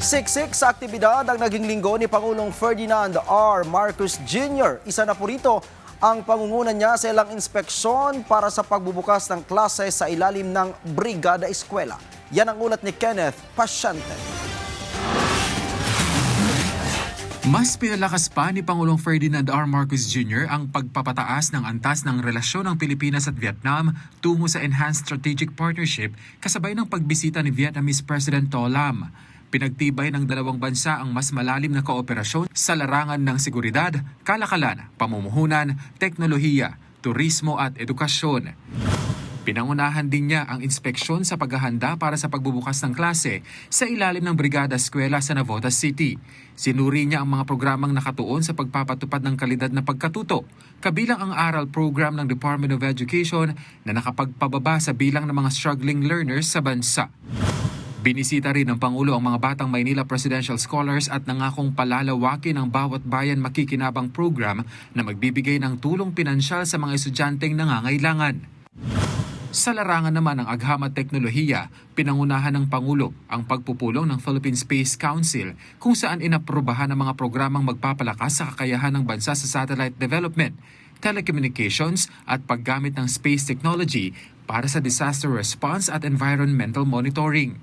Siksik sa aktibidad ang naging linggo ni Pangulong Ferdinand R. Marcos Jr. Isa na po rito ang pangungunan niya sa ilang inspeksyon para sa pagbubukas ng klase sa ilalim ng Brigada Eskwela. Yan ang ulat ni Kenneth Pasyente. Mas pinalakas pa ni Pangulong Ferdinand R. Marcos Jr. ang pagpapataas ng antas ng relasyon ng Pilipinas at Vietnam tungo sa Enhanced Strategic Partnership kasabay ng pagbisita ni Vietnamese President To Lam. Pinagtibay ng dalawang bansa ang mas malalim na kooperasyon sa larangan ng seguridad, kalakalan, pamumuhunan, teknolohiya, turismo at edukasyon. Pinangunahan din niya ang inspeksyon sa paghahanda para sa pagbubukas ng klase sa ilalim ng Brigada Eskwela sa Navotas City. Sinuri niya ang mga programang nakatuon sa pagpapatupad ng kalidad na pagkatuto, kabilang ang aral program ng Department of Education na nakapagpababa sa bilang ng mga struggling learners sa bansa. Binisita rin ng Pangulo ang mga Batang Maynila Presidential Scholars at nangakong palalawakin ang Bawat Bayan Makikinabang program na magbibigay ng tulong pinansyal sa mga estudyanteng nangangailangan. Sa larangan naman ng agham at teknolohiya, pinangunahan ng Pangulo ang pagpupulong ng Philippine Space Council kung saan inaprubahan ang mga programang magpapalakas sa kakayahan ng bansa sa satellite development, telecommunications at paggamit ng space technology para sa disaster response at environmental monitoring.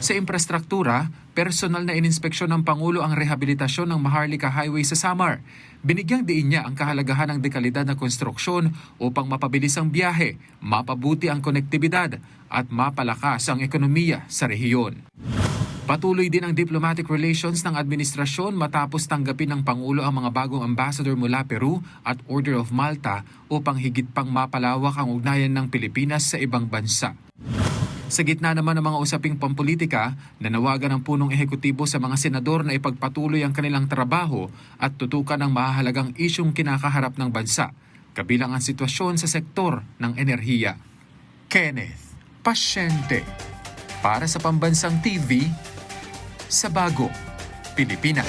Sa infrastruktura, personal na ininspeksyon ng Pangulo ang rehabilitasyon ng Maharlika Highway sa Samar. Binigyang diin niya ang kahalagahan ng dekalidad na konstruksyon upang mapabilis ang biyahe, mapabuti ang konektibidad at mapalakas ang ekonomiya sa rehiyon. Patuloy din ang diplomatic relations ng administrasyon matapos tanggapin ng Pangulo ang mga bagong ambassador mula Peru at Order of Malta upang higit pang mapalawak ang ugnayan ng Pilipinas sa ibang bansa. Sa gitna naman ng mga usaping pampolitika, nanawagan ng punong ehekutibo sa mga senador na ipagpatuloy ang kanilang trabaho at tutukan ang mahahalagang isyong kinakaharap ng bansa, kabilang ang sitwasyon sa sektor ng enerhiya. Kenneth Pasyente, para sa Pambansang TV, sa Bago, Pilipinas.